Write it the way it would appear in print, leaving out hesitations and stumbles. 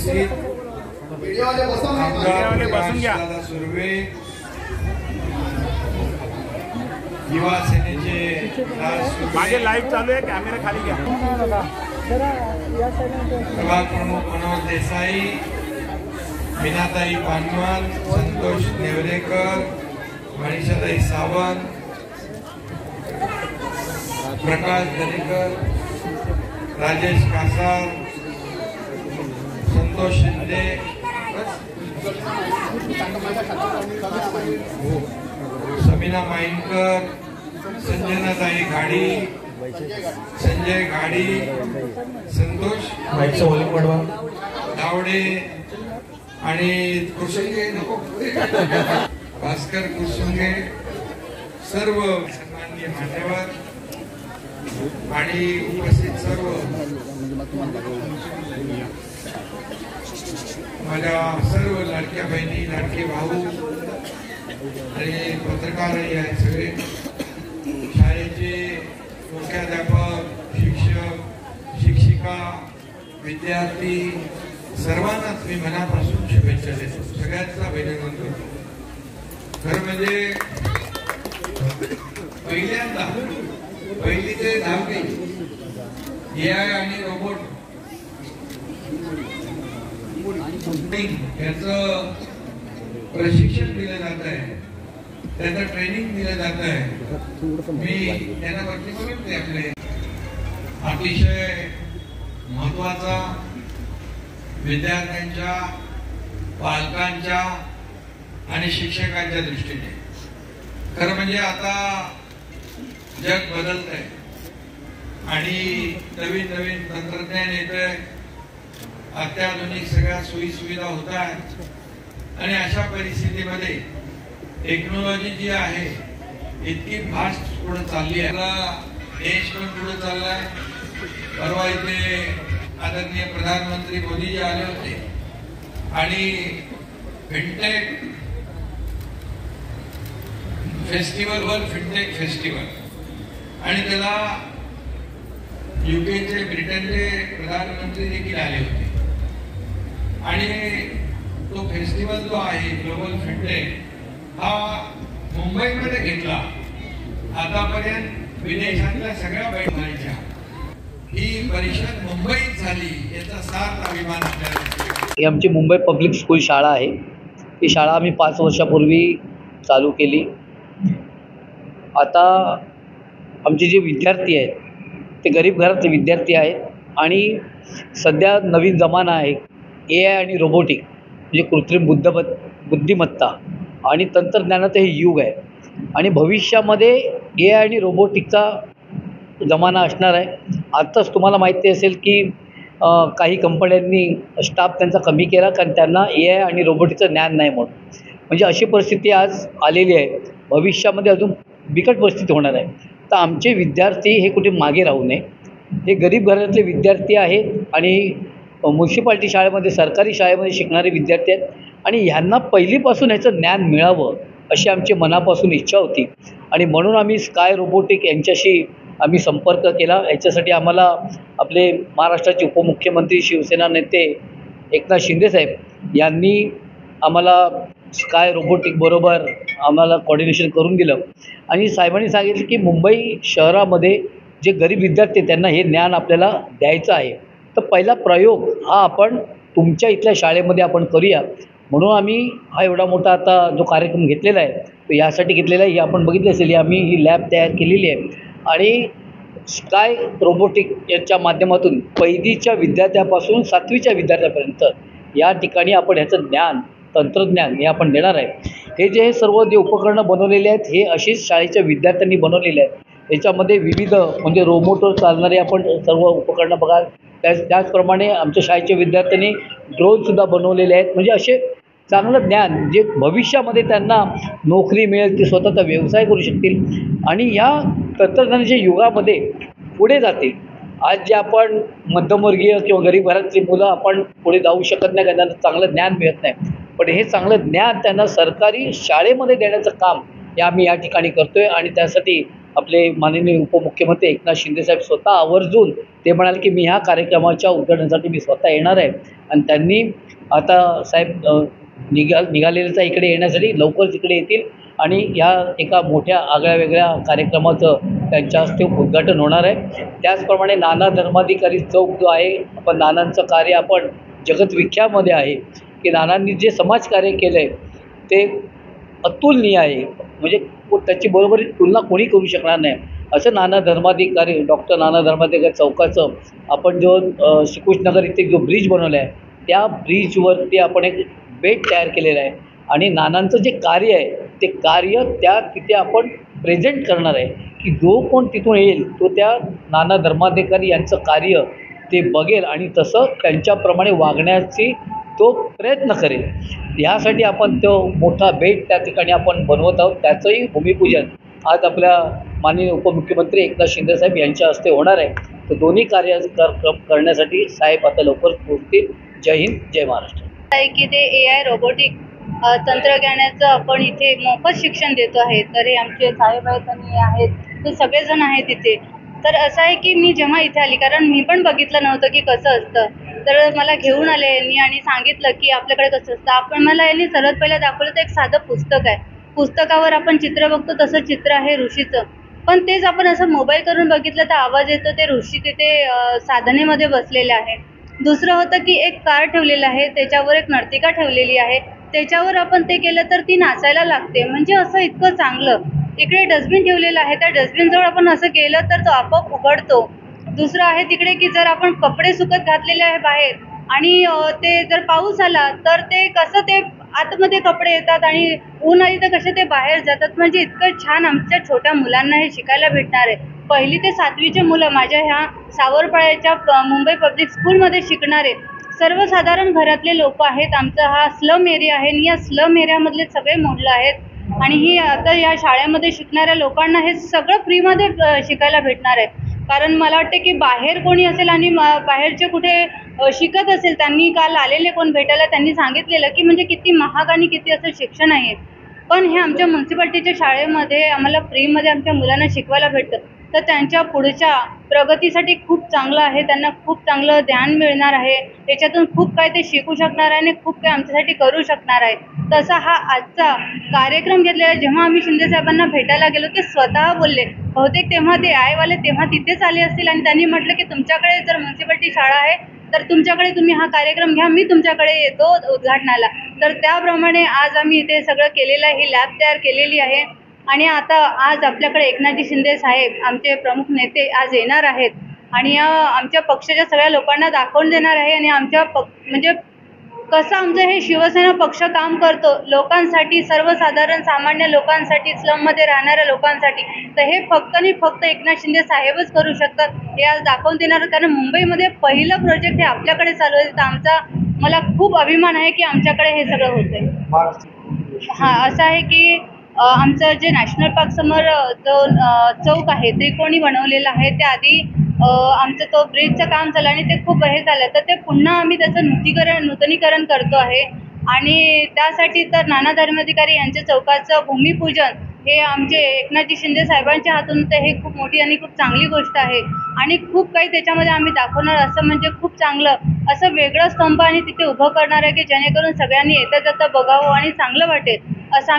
उपस्थित दादा सुर्वे, युवा सेनेचे माझे लाईव्ह चालू आहे, कॅमेरा खाली घ्या। प्रभाग प्रमुख मनोज देसाई, मीनाताई पानवाल, संतोष नेवरेकर, मनीषाताई सावंत, प्रकाश दरेकर, राजेश कासार, संतोष शिंदे, समीना माइनकर, संजनाताई घाडी, संजय घाडी, संतोष दावडे आणि कुसुंगे नको भास्कर कुसुंगे, सर्व सन्माननीय मान्यवर आणि उपस्थित सर्व माझ्या सर्व लाडक्या बहिणी, लाडके भाऊ आणि पत्रकारही आहेत, सगळे शाळेचे मुख्याध्यापक, शिक्षक, शिक्षिका, विद्यार्थी सर्वांनाच मी मनापासून शुभेच्छा देतो, सगळ्यांचं अभिनंदन करतो। खरं म्हणजे पहिल्यांदा पहिली ते 10वी AI आणि रोबोट याचं प्रशिक्षण दिलं जात आहे, त्याचं ट्रेनिंग दिलं जात आहे। मी त्यांना वरती बघितले आपले अतिशय महत्वाचा विद्यार्थ्यांच्या, पालकांच्या आणि शिक्षकांच्या दृष्टीने। खरं म्हणजे आता जग बदलत आहे आणि नवीन नवीन तंत्रज्ञान येतंय, अत्याधुनिक सगळ्या सोयी सुविधा होत आहेत आणि अशा परिस्थितीमध्ये टेक्नॉलॉजी जी आहे इतकी फास्ट पुढे चालली आहे, देश पण पुढे चाललाय। परवा इथे आदरणीय प्रधानमंत्री मोदीजी आले होते आणि fintech festival, world fintech festival, आणि त्याला युकेचे, ब्रिटनचे प्रधानमंत्री देखील आले होते आणि तो फेस्टिवल जो आहे ग्लोबल फिनटेक हा मुंबईमध्ये घेतला। आतापर्यंत विदेशातल्या सगळ्या बैठकांच्या ही परिषद मुंबईत झाली, याचा सार्थ अभिमान आपल्याला। ही आमची मुंबई पब्लिक स्कूल शाळा आहे। ही शाळा आम्ही 5 वर्षापूर्वी चालू केली। आता आमचे जे विद्यार्थी आहेत ते गरीब घरातले विद्यार्थी आहेत आणि सध्या नवीन जमाना आहे, AI आणि रोबोटिक म्हणजे कृत्रिम बुद्धिमत्ता आणि तंत्रज्ञानाचं हे युग आहे आणि भविष्यामध्ये AI आणि रोबोटिकचा जमाना असणार आहे। आत्ताच तुम्हाला माहिती असेल की काही कंपन्यांनी स्टाफ त्यांचा कमी केला कारण त्यांना AI आणि रोबोटिकचं ज्ञान नाही म्हणून। म्हणजे अशी परिस्थिती आज आलेली आहे, भविष्यामध्ये अजून बिकट परिस्थिती होणार आहे। तर आमचे विद्यार्थी हे कुठे मागे राहू नये, हे गरीब घरातले विद्यार्थी आहेत आणि म्युन्सिपाल्टी शाळेमध्ये, सरकारी शाळेमध्ये शिकणारे विद्यार्थी आहेत आणि ह्यांना पहिलीपासून ह्याचं ज्ञान मिळावं अशी आमची मनापासून इच्छा होती आणि म्हणून आम्ही स्काय रोबोटिक यांच्याशी आम्ही संपर्क केला। याच्यासाठी आम्हाला आपले महाराष्ट्राचे उपमुख्यमंत्री, शिवसेना नेते एकनाथ शिंदेसाहेब यांनी आम्हाला स्काय रोबोटिक बरोबर आम्हाला कोऑर्डिनेशन करून दिलं आणि साहेबांनी सांगितलं की मुंबई शहरामध्ये जे गरीब विद्यार्थी त्यांना हे ज्ञान आपल्याला द्यायचं आहे, तर पहिला प्रयोग हा आपण तुमच्या इथल्या शाळेमध्ये आपण करूया। म्हणून आम्ही हा एवढा मोठा आता जो कार्यक्रम घेतलेला आहे तो यासाठी घेतलेला आहे। ही आपण बघितली असेल, आम्ही ही लॅब तयार केलेली आहे आणि स्काय रोबोटिक याच्या माध्यमातून पहिलीच्या विद्यार्थ्यापासून 7वीच्या विद्यार्थ्यापर्यंत या ठिकाणी आपण ह्याचं ज्ञान, तंत्रज्ञान हे आपण देणार आहे। हे जे सर्व जे उपकरणं बनवलेले आहेत हे अशीच शाळेच्या विद्यार्थ्यांनी बनवलेले आहेत। याच्यामध्ये विविध म्हणजे रोबोटवर चालणारे आपण सर्व उपकरणं बघा, त्याचप्रमाणे आमच्या शाळेच्या विद्यार्थ्यांनी ड्रोनसुद्धा बनवलेले आहेत। म्हणजे असे चांगलं ज्ञान जे भविष्यामध्ये त्यांना नोकरी मिळेल, ते स्वतःचा व्यवसाय करू शकतील आणि या तंत्रज्ञानाच्या युगामध्ये पुढे जातील। आज जे आपण मध्यमवर्गीय किंवा गरीब घरातली मुलं आपण पुढे जाऊ शकत नाही, त्यांना चांगलं ज्ञान मिळत नाही, पण हे चांगलं ज्ञान त्यांना सरकारी शाळेमध्ये देण्याचं काम हे आम्ही या ठिकाणी करतोय आणि त्यासाठी आपले माननीय उपमुख्यमंत्री एकनाथ शिंदेसाहेब स्वतः आवर्जून ते म्हणाले की मी ह्या कार्यक्रमाच्या उद्घाटनासाठी मी स्वतः येणार आहे. आणि त्यांनी आता साहेब निघालेलेच आहे इकडे येण्यासाठी, लवकरच इकडे येतील आणि ह्या एका मोठ्या आगळ्या-वेगळ्या कार्यक्रमाचं त्यांच्या हस्ते उद्घाटन होणार आहे. त्याचप्रमाणे नाना धर्माधिकारी चौक जो आहे, आपण नानांचं कार्य आपण जगतविख्यामध्ये आहे की नानांनी जे समाजकार्य केलं आहे ते अतुलनीय आहे. म्हणजे त्याची बरोबरी तुलना कोणी करू शकणार नाही. असं नाना धर्माधिकारी डॉक्टर नाना धर्माधिकारी चौकाचं आपण जो श्रीकृष्णनगर इथे जो ब्रिज बनवला आहे त्या ब्रिजवरती आपण एक बेट तयार केलेलं आहे आणि नानांचं जे कार्य आहे ते कार्य त्या तिथे आपण प्रेझेंट करणार आहे की जो कोण तिथून येईल तो त्या नाना धर्माधिकारी यांचं कार्य ते बघेल आणि तसं त्यांच्याप्रमाणे वागण्याची तो प्रयत्न करेल. ह्यासाठी आपण तो मोठा बेट त्या ठिकाणी आपण बनवत आहोत. त्याचंही भूमिपूजन आज आपल्या माननीय उपमुख्यमंत्री एकनाथ शिंदेसाहेब यांच्या हस्ते होणार आहे. तर दोन्ही कार्यक्रम करण्यासाठी साहेब आता लवकर पोहोचतील. जय हिंद, जय महाराष्ट्र. आहे की ते AI रोबोटिक तंत्रज्ञानाचं आपण इथे मोफत शिक्षण देतो आहे. तर हे आमचे साहेब आहेत आणि आहेत ते सगळेजण आहेत इथे. तर असं आहे की मी जेव्हा इथे आली, कारण मी पण बघितलं नव्हतं की कसं असतं, तर मला घेऊन आले यांनी आणि सांगितलं की आपल्याकडे कसं असतं. आपण मला यांनी सर्वात पहिलं दाखवलं तर एक साधं पुस्तक आहे. पुस्तकावर आपण चित्र बघतो तसं चित्र आहे ऋषीचं, पण तेच आपण असं मोबाईल करून बघितलं तर आवाज येतो ते ऋषी तिथे साधनेमध्ये बसलेले आहे. दुसरं होतं की एक कार ठेवलेलं आहे, त्याच्यावर एक नर्तिका ठेवलेली आहे, त्याच्यावर आपण ते केलं तर ती नाचायला लागते. म्हणजे असं इतकं चांगलं. इकडे डस्टबिन ठेवलेलं आहे, त्या डस्टबिनजवळ आपण असं केलं तर तो आपोआप उघडतो. दुसरं आहे तिकडे की जर आपण कपडे सुकत घातलेले आहे बाहेर आणि ते जर पाऊस आला तर ते कसं ते आतमध्ये कपडे येतात आणि ऊन आली तर कसे ते बाहेर जातात. म्हणजे इतकं छान आमच्या छोट्या मुलांना हे शिकायला भेटणार आहे. 1ली ते 7वीचे मुलं माझ्या ह्या सावरपाड्याच्या मुंबई पब्लिक स्कूलमध्ये शिकणारे सर्वसाधारण घरातले लोक आहेत. आमचा हा स्लम एरिया आहे आणि या स्लम एरियामधले सगळे मुलं आहेत आणि ही आता या शाळेमध्ये शिकणाऱ्या लोकांना हे सगळं फ्रीमध्ये शिकायला भेटणार आहे. कारण मला वाटते की बाहेर कोणी असेल आणि बाहेरचे कुठे शिकत असेल, त्यांनी काल आलेले कोण भेटायला त्यांनी सांगितलेलं की म्हणजे किती महाग आणि किती असं शिक्षण आहे. पण हे आमच्या म्युन्सिपाल्टीच्या शाळेमध्ये आम्हाला फ्रीमध्ये आमच्या मुलांना शिकवायला भेटतं. तर त्यांच्या पुढच्या प्रगतीसाठी खूप चांगलं आहे. त्यांना खूप चांगलं ज्ञान मिळणार आहे. त्याच्यातून खूप काही ते शिकू शकणार आहे आणि खूप काही आमच्यासाठी करू शकणार आहे. तसा हा आजचा कार्यक्रम घेतलेला जेव्हा आम्ही शिंदेसाहेबांना भेटायला गेलो ते स्वतः बोलले. बहुतेक तेव्हा ते आयवाले तेव्हा तिथेच आले असतील आणि त्यांनी म्हटलं की तुमच्याकडे जर म्युन्सिपाल्टी शाळा आहे तर तुमच्याकडे तुम्ही हा कार्यक्रम घ्या, मी तुमच्याकडे येतो उद्घाटनाला. तर त्याप्रमाणे आज आम्ही इथे सगळं केलेलं आहे. ही लॅब तयार केलेली आहे आणि आता आज आपल्याकडे एकनाथजी शिंदे साहेब आमचे प्रमुख नेते आज येणार आहेत आणि आमच्या पक्षाच्या सगळ्या लोकांना दाखवून देणार आहे आणि आमच्या म्हणजे कसं आमचं हे शिवसेना पक्ष काम करतो लोकांसाठी, सर्वसाधारण सामान्य लोकांसाठी, स्लममध्ये राहणाऱ्या लोकांसाठी. तर हे फक्त आणि फक्त एकनाथ शिंदे साहेबच करू शकतात. हे आज दाखवून देणार. कारण मुंबईमध्ये पहिलं प्रोजेक्ट हे आपल्याकडे चालू आहे. तर आमचा मला खूप अभिमान आहे की आमच्याकडे हे सगळं होतंय. हां, असं आहे की आमचं जे नॅशनल पार्क समोर जो चौक आहे त्रिकोणी बनवलेला आहे, त्या आधी आमचं तो ब्रिजचं काम झालं आणि ते खूप हे झालं, तर ते पुन्हा आम्ही त्याचं नूतनीकरण करतो आहे. आणि त्यासाठी तर नाना धर्माधिकारी यांच्या चौकाचं भूमिपूजन हे आमचे एकनाथजी शिंदे साहेबांच्या हातून, तर हे खूप मोठी आणि खूप चांगली गोष्ट आहे. आणि खूप काही त्याच्यामध्ये आम्ही दाखवणार. असं म्हणजे खूप चांगलं असं वेगळं स्तंभ आणि तिथे उभं करणार आहे की जेणेकरून सगळ्यांनी येता जाता बघावं आणि चांगलं वाटेल असं.